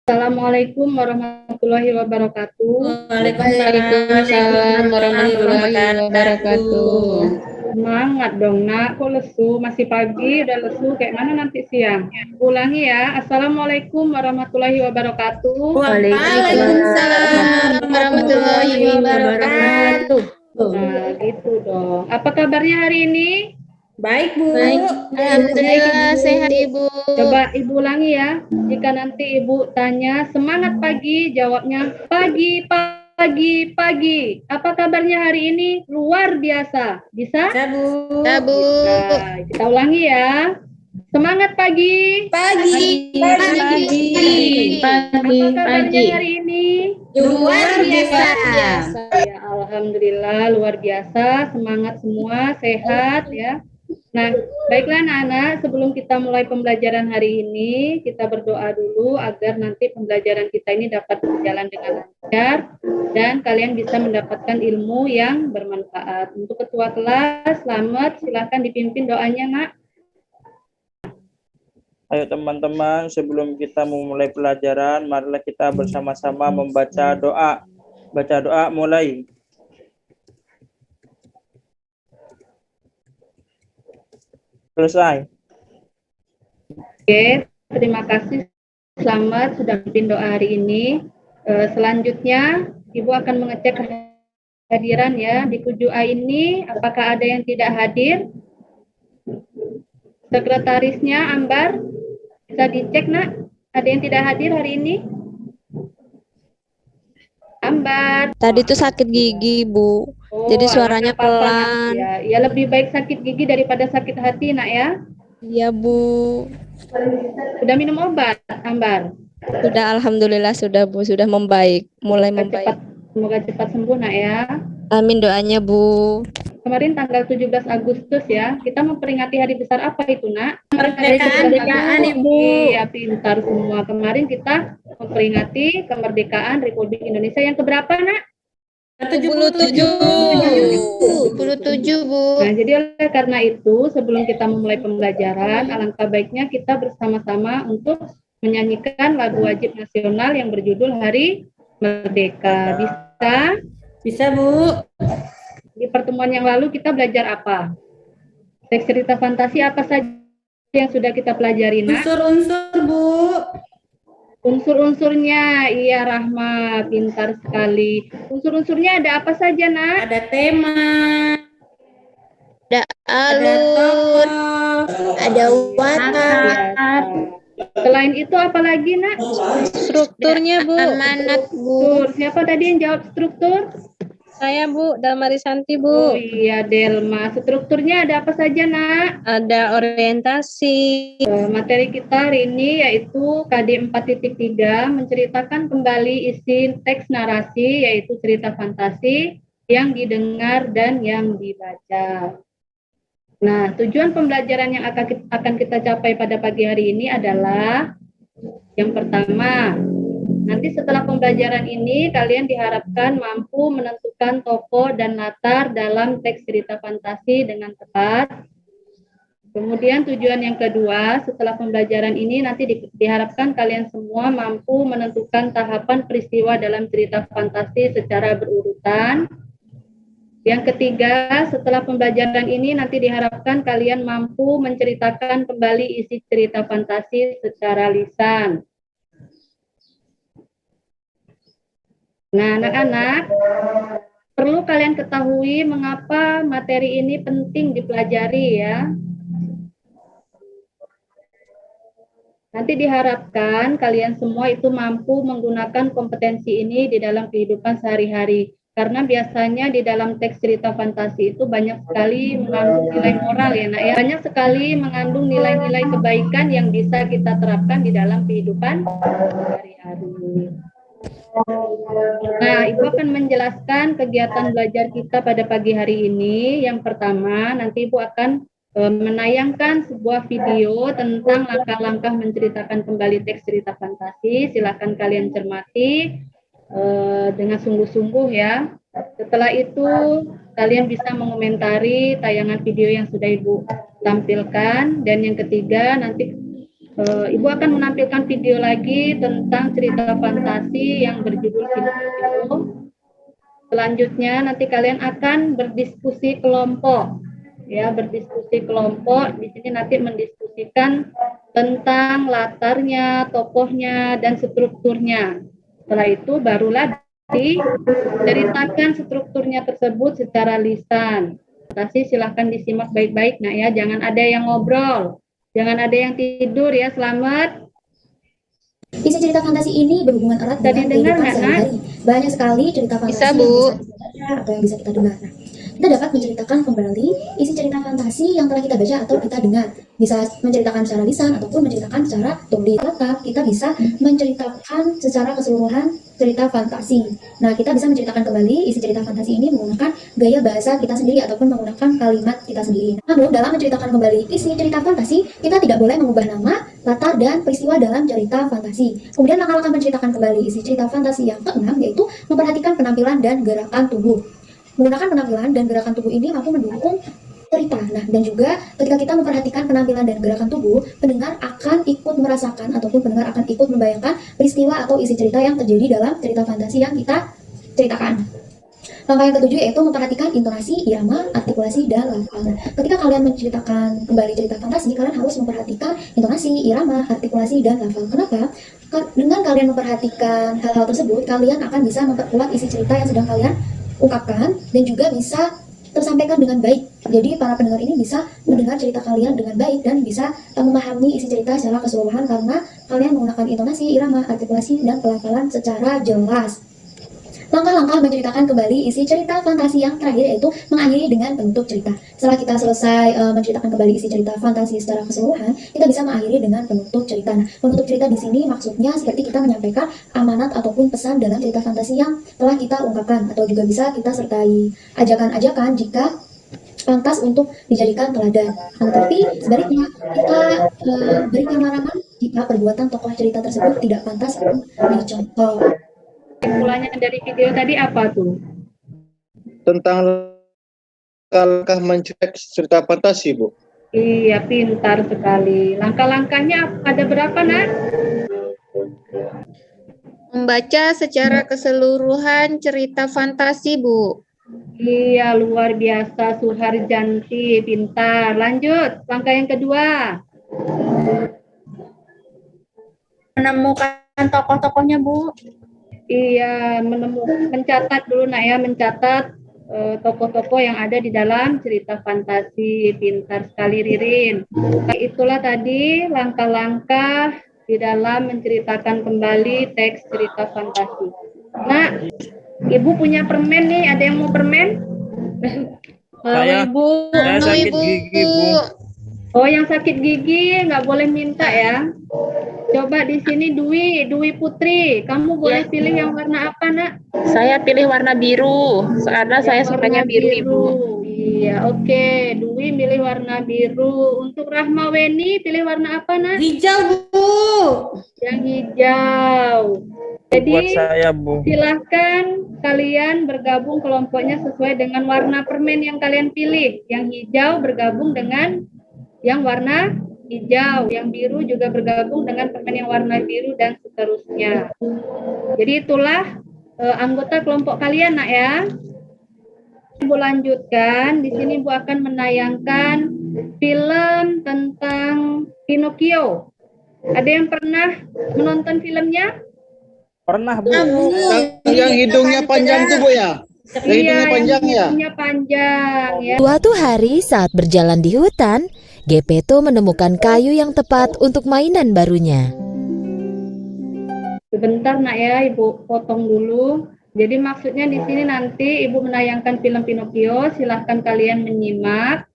Assalamualaikum warahmatullahi wabarakatuh. Waalaikumsalam warahmatullahi wabarakatuh. Semangat dong nak, kok lesu? Masih pagi udah lesu, kayak mana nanti siang? Ulangi ya. Assalamualaikum warahmatullahi wabarakatuh. Waalaikumsalam warahmatullahi wabarakatuh. Nah, gitu dong. Apa kabarnya hari ini? Baik, Bu. Alhamdulillah sehat Ibu. Coba Ibu ulangi ya. Jika nanti Ibu tanya semangat pagi, jawabnya pagi, pagi, pagi. Apa kabarnya hari ini? Luar biasa. Bisa? Ya, Bu. Bu. Nah, kita ulangi ya. Semangat pagi. Pagi. Apa kabarnya hari ini? Luar biasa. Ya, alhamdulillah luar biasa. Semangat semua, sehat ya. Nah, baiklah anak-anak, sebelum kita mulai pembelajaran hari ini, kita berdoa dulu agar nanti pembelajaran kita ini dapat berjalan dengan lancar dan kalian bisa mendapatkan ilmu yang bermanfaat. Untuk ketua kelas, selamat, silakan dipimpin doanya, Nak. Ayo teman-teman, sebelum kita memulai pelajaran, marilah kita bersama-sama membaca doa. Baca doa mulai. Selesai. Oke, terima kasih. Selamat sudah pimpin doa hari ini. Selanjutnya, Ibu akan mengecek kehadiran ya di Q2A ini. Apakah ada yang tidak hadir? Sekretarisnya Ambar, bisa dicek nak. Ada yang tidak hadir hari ini? Ambar. Tadi tuh sakit gigi, Bu. Jadi suaranya pelan. Ya, lebih baik sakit gigi daripada sakit hati, nak ya. Iya, Bu. Sudah minum obat, Ambar? Sudah, alhamdulillah sudah, Bu. Sudah membaik, mulai membaik. Semoga cepat sembuh, nak ya. Amin doanya, Bu. Kemarin tanggal 17 Agustus ya, kita memperingati hari besar apa itu, nak? Kemerdekaan, Ibu. Iya, pintar semua. Kemarin kita memperingati kemerdekaan Republik Indonesia yang keberapa, nak? 77, Bu. Nah, jadi oleh karena itu, sebelum kita memulai pembelajaran, alangkah baiknya kita bersama-sama untuk menyanyikan lagu wajib nasional yang berjudul Hari Merdeka. Bisa? Bisa, Bu. Di pertemuan yang lalu kita belajar apa? Teks cerita fantasi apa saja yang sudah kita pelajari, nak? Unsur-unsur, Bu. Unsur-unsurnya, iya Rahma, pintar sekali. Unsur-unsurnya ada apa saja, nak? Ada tema. Ada Ada alur, tokoh. ada watak, Selain itu apa lagi, nak? strukturnya, Bu. Amanat, Bu. Struktur. Siapa tadi yang jawab struktur? Saya, Bu, Dalmari Santi, Oh Bu. iya, Delma. Strukturnya ada apa saja, nak? Ada orientasi, Materi kita hari ini yaitu KD 4.3 menceritakan kembali isi teks narasi yaitu cerita fantasi yang didengar dan yang dibaca. Nah, tujuan pembelajaran yang akan kita capai pada pagi hari ini adalah yang pertama, nanti setelah pembelajaran ini kalian diharapkan mampu menentukan tokoh dan latar dalam teks cerita fantasi dengan tepat. Kemudian tujuan yang kedua, setelah pembelajaran ini nanti diharapkan kalian semua mampu menentukan tahapan peristiwa dalam cerita fantasi secara berurutan. Yang ketiga, setelah pembelajaran ini nanti diharapkan kalian mampu menceritakan kembali isi cerita fantasi secara lisan. Nah, anak-anak, perlu kalian ketahui mengapa materi ini penting dipelajari ya. Nanti diharapkan kalian semua itu mampu menggunakan kompetensi ini di dalam kehidupan sehari-hari. Karena biasanya di dalam teks cerita fantasi itu banyak sekali mengandung nilai moral ya, nak ya. Banyak sekali mengandung nilai-nilai kebaikan yang bisa kita terapkan di dalam kehidupan sehari-hari. Nah, Ibu akan menjelaskan kegiatan belajar kita pada pagi hari ini. Yang pertama, nanti Ibu akan menayangkan sebuah video tentang langkah-langkah menceritakan kembali teks cerita fantasi. Silakan kalian cermati dengan sungguh-sungguh ya. Setelah itu kalian bisa mengomentari tayangan video yang sudah Ibu tampilkan. Dan yang ketiga nanti Ibu akan menampilkan video lagi tentang cerita fantasi yang berjudul Pinocchio. Selanjutnya nanti kalian akan berdiskusi kelompok. Ya, berdiskusi kelompok. Di sini nanti mendiskusikan tentang latarnya, tokohnya, dan strukturnya. Setelah itu barulah diceritakan strukturnya tersebut secara lisan. Silahkan disimak baik-baik, nah ya, jangan ada yang ngobrol, jangan ada yang tidur ya, selamat. Isi cerita fantasi ini berhubungan erat Tadi dengan dengar kehidupan nggak, sehari-hari. Banyak sekali cerita fantasi Bisa, yang Bu. bisa kita baca atau yang bisa kita dengar. Nah, kita dapat menceritakan kembali isi cerita fantasi yang telah kita baca atau kita dengar. Bisa menceritakan secara lisan ataupun menceritakan secara tulis. Tetap kita bisa menceritakan secara keseluruhan cerita fantasi. Nah, kita bisa menceritakan kembali isi cerita fantasi ini menggunakan gaya bahasa kita sendiri ataupun menggunakan kalimat kita sendiri. Namun, dalam menceritakan kembali isi cerita fantasi, kita tidak boleh mengubah nama, latar, dan peristiwa dalam cerita fantasi. Kemudian langkah-langkah menceritakan kembali isi cerita fantasi yang keenam yaitu memperhatikan penampilan dan gerakan tubuh. Menggunakan penampilan dan gerakan tubuh ini mampu mendukung cerita. Nah, dan juga ketika kita memperhatikan penampilan dan gerakan tubuh, pendengar akan ikut merasakan ataupun pendengar akan ikut membayangkan peristiwa atau isi cerita yang terjadi dalam cerita fantasi yang kita ceritakan. Langkah yang ketujuh yaitu memperhatikan intonasi, irama, artikulasi, dan lafal. Nah, ketika kalian menceritakan kembali cerita fantasi, kalian harus memperhatikan intonasi, irama, artikulasi, dan lafal. Kenapa? Dengan kalian memperhatikan hal-hal tersebut, kalian akan bisa memperkuat isi cerita yang sedang kalian ungkapkan dan juga bisa tersampaikan dengan baik. Jadi para pendengar ini bisa mendengar cerita kalian dengan baik dan bisa memahami isi cerita secara keseluruhan karena kalian menggunakan intonasi, irama, artikulasi, dan pelafalan secara jelas. Langkah-langkah menceritakan kembali isi cerita fantasi yang terakhir yaitu mengakhiri dengan penutup cerita. Setelah kita selesai menceritakan kembali isi cerita fantasi secara keseluruhan, kita bisa mengakhiri dengan penutup cerita. Nah, penutup cerita di sini maksudnya seperti kita menyampaikan amanat ataupun pesan dalam cerita fantasi yang telah kita ungkapkan, atau juga bisa kita sertai ajakan-ajakan jika pantas untuk dijadikan teladan. Nah, tetapi sebaliknya kita berikan larangan jika perbuatan tokoh cerita tersebut tidak pantas untuk dicontoh. Kesimpulannya dari video tadi apa tuh? Tentang langkah menceritakan cerita fantasi, Bu. Iya, pintar sekali. Langkah-langkahnya ada berapa, Nak? Membaca secara keseluruhan cerita fantasi, Bu. Iya, luar biasa, Suharjanti, pintar. Lanjut, langkah yang kedua. Menemukan tokoh-tokohnya, Bu. Iya, mencatat dulu, Nak ya, mencatat tokoh-tokoh yang ada di dalam cerita fantasi. Pintar sekali, Ririn. Itulah tadi langkah-langkah di dalam menceritakan kembali teks cerita fantasi. Nah, Ibu punya permen nih, ada yang mau permen? Saya sakit gigi, Bu. Oh, yang sakit gigi nggak boleh minta ya. Coba di sini Dwi Putri, kamu boleh pilih yang warna apa, Nak? Saya pilih warna biru, karena saya sukanya biru, Ibu. Iya, oke. Dwi pilih warna biru. Untuk Rahma Weni pilih warna apa, Nak? Hijau, Bu. Yang hijau. Jadi Buat saya, Bu. silahkan kalian bergabung kelompoknya sesuai dengan warna permen yang kalian pilih. Yang hijau bergabung dengan yang warna hijau, yang biru juga bergabung dengan permen yang warna biru, dan seterusnya. Jadi itulah anggota kelompok kalian, Nak ya. Ibu lanjutkan, di sini Ibu akan menayangkan film tentang Pinocchio. Ada yang pernah menonton filmnya? Pernah, Bu. Yang hidungnya panjang tuh, Bu ya? Yang hidungnya panjang ya? Hidungnya panjang ya. Suatu hari saat berjalan di hutan, Gepetto menemukan kayu yang tepat untuk mainan barunya. Sebentar, Nak ya, Ibu potong dulu. Jadi maksudnya di sini nanti Ibu menayangkan film Pinocchio, silahkan kalian menyimak.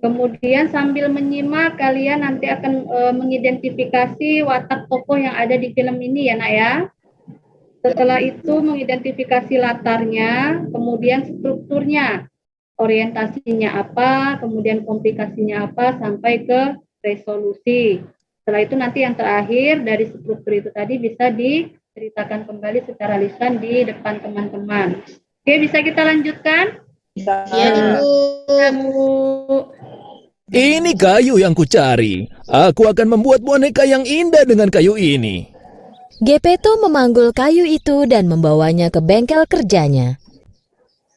Kemudian sambil menyimak, kalian nanti akan mengidentifikasi watak tokoh yang ada di film ini ya, Nak ya. Setelah itu mengidentifikasi latarnya, kemudian strukturnya, orientasinya apa, kemudian komplikasinya apa, sampai ke resolusi. Setelah itu nanti yang terakhir dari struktur itu tadi bisa diceritakan kembali secara lisan di depan teman-teman. Oke, bisa kita lanjutkan? Bisa. Ya, Ibu. Ini kayu yang kucari. Aku akan membuat boneka yang indah dengan kayu ini. Gepetto memanggul kayu itu dan membawanya ke bengkel kerjanya.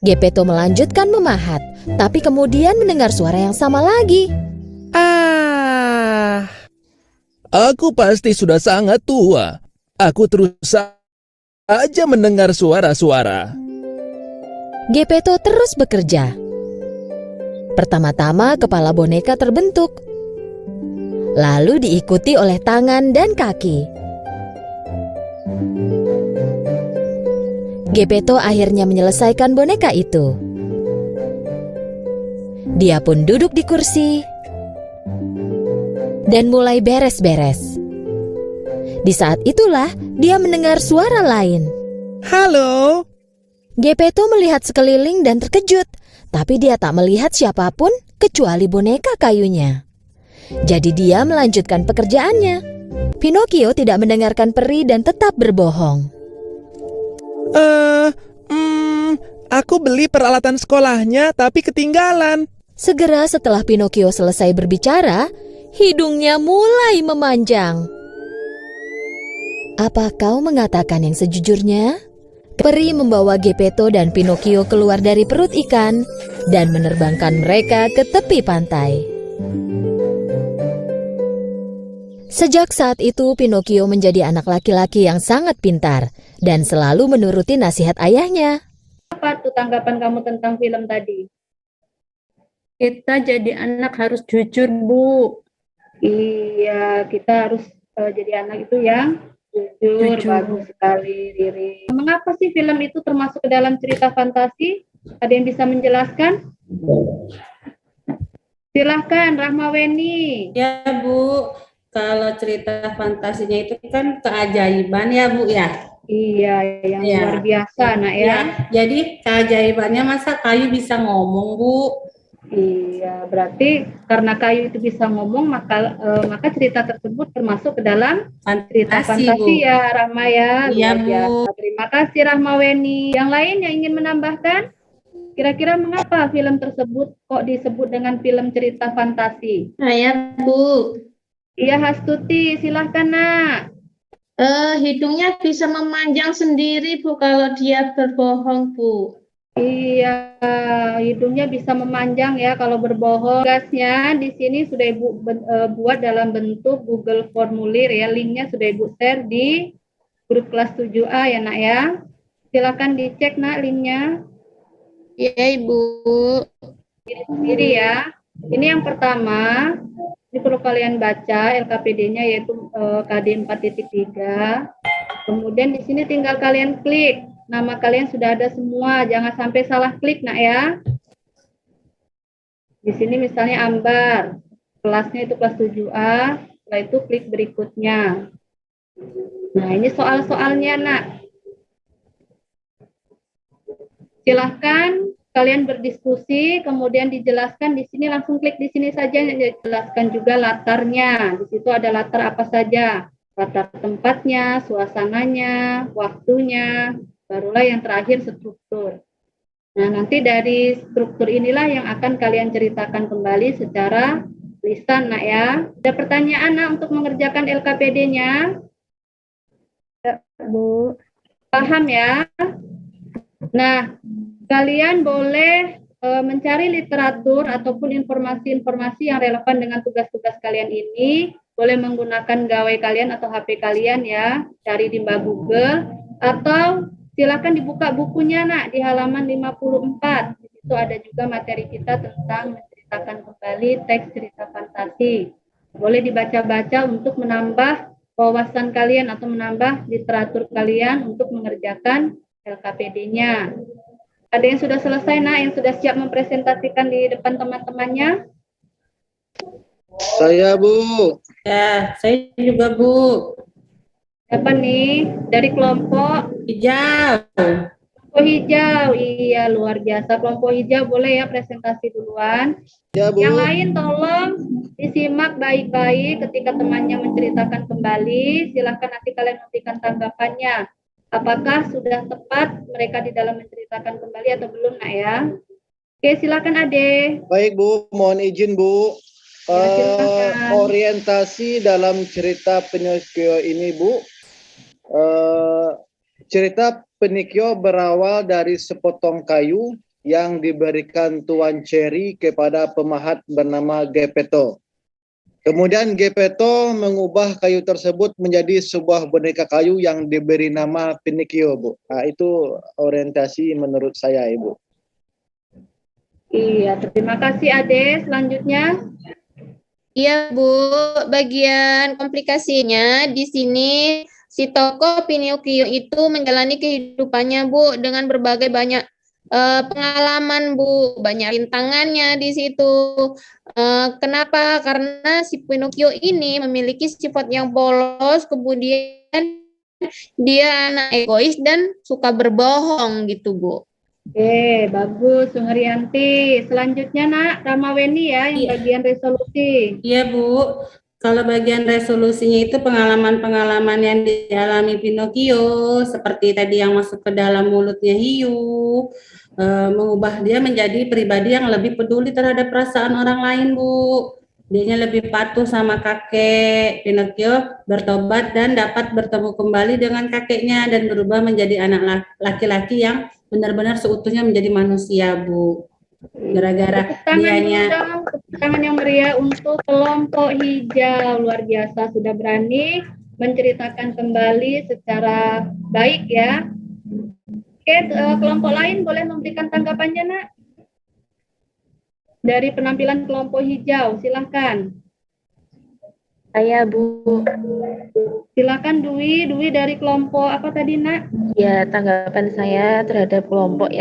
Gepetto melanjutkan memahat, tapi kemudian mendengar suara yang sama lagi. Aku pasti sudah sangat tua. Aku terus saja mendengar suara-suara. Gepetto terus bekerja. Pertama-tama kepala boneka terbentuk, lalu diikuti oleh tangan dan kaki. Gepetto akhirnya menyelesaikan boneka itu. Dia pun duduk di kursi dan mulai beres-beres. Di saat itulah dia mendengar suara lain. Halo? Gepetto melihat sekeliling dan terkejut, tapi dia tak melihat siapapun kecuali boneka kayunya. Jadi dia melanjutkan pekerjaannya. Pinocchio tidak mendengarkan peri dan tetap berbohong. Aku beli peralatan sekolahnya tapi ketinggalan. Segera setelah Pinocchio selesai berbicara, hidungnya mulai memanjang. Apa kau mengatakan yang sejujurnya? Peri membawa Gepetto dan Pinocchio keluar dari perut ikan dan menerbangkan mereka ke tepi pantai. Sejak saat itu, Pinocchio menjadi anak laki-laki yang sangat pintar dan selalu menuruti nasihat ayahnya. Apa tuh tanggapan kamu tentang film tadi? Kita jadi anak harus jujur, Bu. Iya, kita harus jadi anak itu yang jujur. Bagus sekali, Riri. Mengapa sih film itu termasuk ke dalam cerita fantasi? Ada yang bisa menjelaskan? Silahkan, Rahmaweni. Ya, Bu. Kalau cerita fantasinya itu kan keajaiban ya, Bu ya. Iya, yang luar biasa, nak ya. Jadi keajaibannya masa kayu bisa ngomong, Bu? Iya, berarti karena kayu itu bisa ngomong, maka cerita tersebut termasuk ke dalam cerita fantasi ya, Rahma ya. Iya, Luar biasa. Terima kasih, Rahmaweni. Yang lain yang ingin menambahkan? Kira-kira mengapa film tersebut kok disebut dengan film cerita fantasi? Saya, Bu. Iya, Hastuti, silahkan, nak. Hidungnya bisa memanjang sendiri, Bu, kalau dia berbohong, Bu. Iya, hidungnya bisa memanjang ya kalau berbohong. Tugasnya di sini sudah Ibu buat dalam bentuk Google Formulir ya. Linknya sudah Ibu share di grup kelas 7A ya, nak ya. Silakan dicek, nak, linknya. Iya, Ibu. Sendiri ya. Ini yang pertama. Ini perlu kalian baca LKPD-nya yaitu KD 4.3. Kemudian di sini tinggal kalian klik. Nama kalian sudah ada semua. Jangan sampai salah klik, nak ya. Di sini misalnya Ambar. Kelasnya itu kelas 7A. Setelah itu klik berikutnya. Nah, ini soal-soalnya, nak. Silahkan kalian berdiskusi, kemudian dijelaskan di sini, langsung klik di sini saja, dijelaskan juga latarnya. Di situ ada latar apa saja, latar tempatnya, suasananya, waktunya, barulah yang terakhir struktur. Nah, nanti dari struktur inilah yang akan kalian ceritakan kembali secara lisan, nak ya. Ada pertanyaan, nak, untuk mengerjakan LKPD-nya? Bu. Paham ya? Nah, kalian boleh mencari literatur ataupun informasi-informasi yang relevan dengan tugas-tugas kalian ini. Boleh menggunakan gawai kalian atau HP kalian ya. Cari di Mbak Google. Atau silakan dibuka bukunya, nak, di halaman 54. Di situ ada juga materi kita tentang menceritakan kembali teks cerita fantasi. Boleh dibaca-baca untuk menambah wawasan kalian atau menambah literatur kalian untuk mengerjakan LKPD-nya. Ada yang sudah selesai, nak, yang sudah siap mempresentasikan di depan teman-temannya? Saya, Bu. Ya, saya juga, Bu. Siapa nih? Dari kelompok hijau. Kelompok hijau, iya, luar biasa. Kelompok hijau boleh ya presentasi duluan. Ya, Bu. Yang lain tolong disimak baik-baik ketika temannya menceritakan kembali. Silakan nanti kalian memberikan tanggapannya. Apakah sudah tepat mereka di dalam menceritakan kembali atau belum, nak ya? Oke, silakan Ade. Baik, Bu. Mohon izin, Bu. Ya, silakan. Orientasi dalam cerita Pinocchio ini, Bu. Cerita Pinocchio berawal dari sepotong kayu yang diberikan Tuan Cherry kepada pemahat bernama Geppetto. Kemudian Geppetto mengubah kayu tersebut menjadi sebuah boneka kayu yang diberi nama Pinocchio, Bu. Nah, itu orientasi menurut saya, Ibu. Iya, terima kasih Ade. Selanjutnya, Iya, Bu. Bagian komplikasinya di sini si tokoh Pinocchio itu menjalani kehidupannya, Bu, dengan berbagai banyak pengalaman, Bu. Banyak rintangannya di situ. Kenapa? Karena si Pinocchio ini memiliki sifat yang polos, kemudian dia anak egois dan suka berbohong gitu, Bu. oke, bagus, Sungrianti. Selanjutnya, Nak, Ramaweni ya, yang bagian resolusi. Iya, Bu. Kalau bagian resolusinya itu pengalaman-pengalaman yang dialami Pinocchio, seperti tadi yang masuk ke dalam mulutnya hiu, mengubah dia menjadi pribadi yang lebih peduli terhadap perasaan orang lain, Bu. Dianya lebih patuh sama kakek. Pinocchio bertobat dan dapat bertemu kembali dengan kakeknya dan berubah menjadi anak laki-laki yang benar-benar seutuhnya menjadi manusia, Bu. Gara-gara dianya Tepuk tangan yang meriah untuk kelompok hijau. Luar biasa, sudah berani menceritakan kembali secara baik ya. Oke, kelompok lain boleh memberikan tanggapannya, Nak? Dari penampilan kelompok hijau, silahkan. Saya, Bu. Silakan Dwi dari kelompok apa tadi, Nak? Ya, tanggapan saya terhadap kelompok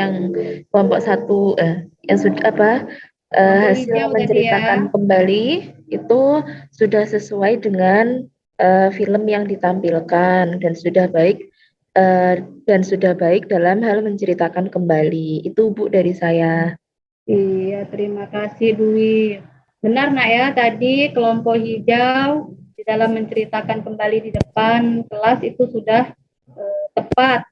satu yang sudah hasil menceritakan kembali itu sudah sesuai dengan film yang ditampilkan dan sudah baik dalam hal menceritakan kembali. Itu, Bu, dari saya. Iya, terima kasih Dwi. Benar, Nak ya, tadi kelompok hijau di dalam menceritakan kembali di depan kelas itu sudah tepat.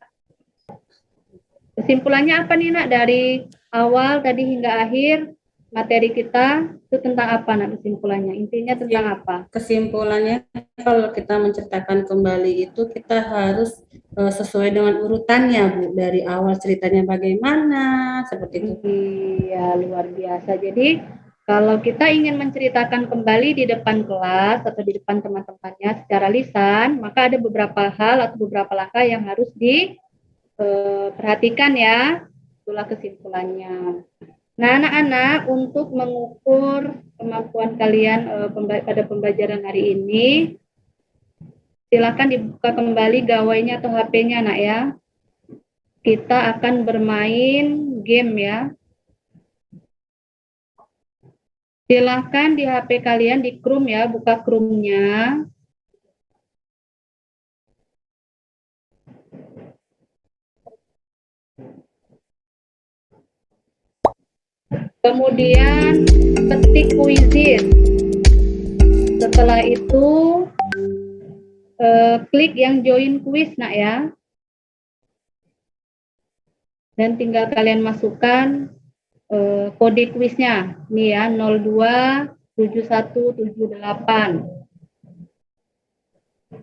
Kesimpulannya apa nih, Nak, dari awal tadi hingga akhir materi kita itu tentang apa, Nak, kesimpulannya? Intinya tentang apa? Kesimpulannya kalau kita menceritakan kembali itu kita harus sesuai dengan urutannya, Bu. Dari awal ceritanya bagaimana, seperti itu. Iya, luar biasa. Jadi kalau kita ingin menceritakan kembali di depan kelas atau di depan teman-temannya secara lisan, maka ada beberapa hal atau beberapa langkah yang harus diperhatikan ya. Itulah kesimpulannya. Nah, anak-anak, untuk mengukur kemampuan kalian pada pembelajaran hari ini, silakan dibuka kembali gawainya atau HP-nya, Nak ya. Kita akan bermain game ya. Silahkan di HP kalian di Chrome ya, buka Chrome-nya. Kemudian ketik Quizizz. Setelah itu klik yang join quiz, Nak ya. Dan tinggal kalian masukkan kode kuisnya. Nih ya, 027178.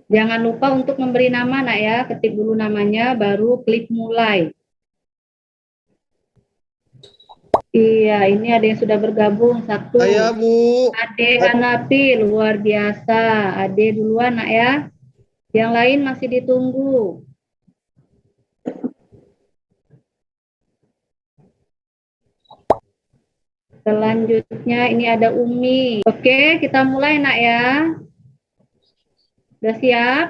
Jangan lupa untuk memberi nama, Nak ya. Ketik dulu namanya, baru klik mulai. Iya, ini ada yang sudah bergabung. Satu. Saya, Bu. Ade Hanapi, luar biasa. Ade duluan, Nak ya. Yang lain masih ditunggu. Selanjutnya ini ada Umi. Oke, kita mulai, Nak ya. Udah siap?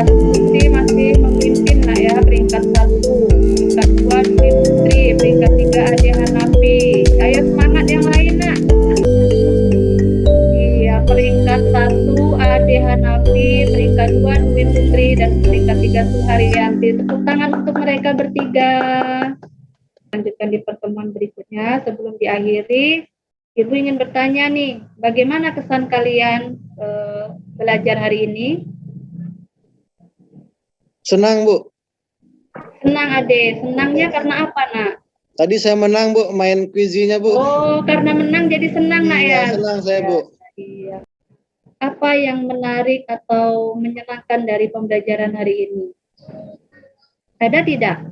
Putri masih memimpin, Nak ya, peringkat 1. Peringkat 2 Dwi Putri, peringkat 3 Ade Hanafi. Ayo semangat yang lain, Nak. Iya, peringkat 1 Ade Hanafi, peringkat 2 Dwi Putri, dan peringkat 3 Suharyanti. Tepuk tangan untuk mereka bertiga. Lanjutkan di pertemuan berikutnya. Sebelum diakhiri, Ibu ingin bertanya nih, bagaimana kesan kalian belajar hari ini? Senang, Bu. Senang, Ade. Senangnya karena apa, Nak? Tadi saya menang, Bu, main kuisinya, Bu. Oh, karena menang jadi senang, Nak, ya? Senang saya, Bu. Iya. Apa yang menarik atau menyenangkan dari pembelajaran hari ini? Ada tidak?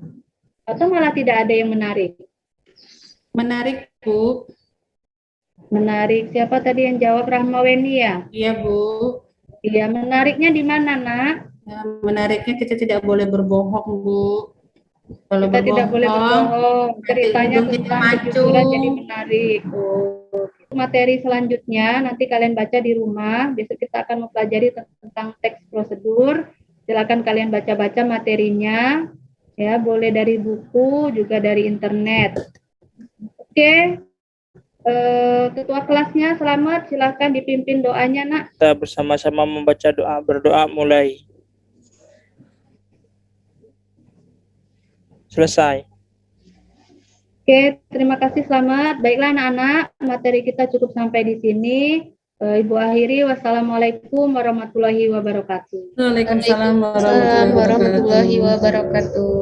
Atau malah tidak ada yang menarik? Menarik, Bu. Menarik. Siapa tadi yang jawab? Rahmaweni ya? Iya, Bu. Iya, menariknya di mana, Nak? Ya, menariknya kita tidak boleh berbohong, Bu. Kalau Kita tidak boleh berbohong. Ceritanya hidung kita tentang macu. kejujuran jadi menarik. Oh. Materi selanjutnya nanti kalian baca di rumah. Besok kita akan mempelajari tentang teks prosedur. Silakan kalian baca-baca materinya. Ya, boleh dari buku, juga dari internet. Oke. Ketua kelasnya selamat, silakan dipimpin doanya, Nak. Kita bersama-sama membaca doa, berdoa mulai. Selesai. Oke, terima kasih, selamat. Baiklah anak-anak, materi kita cukup sampai di sini. Ibu akhiri, wassalamualaikum warahmatullahi wabarakatuh. Waalaikumsalam Waalaikumsalam warahmatullahi wabarakatuh.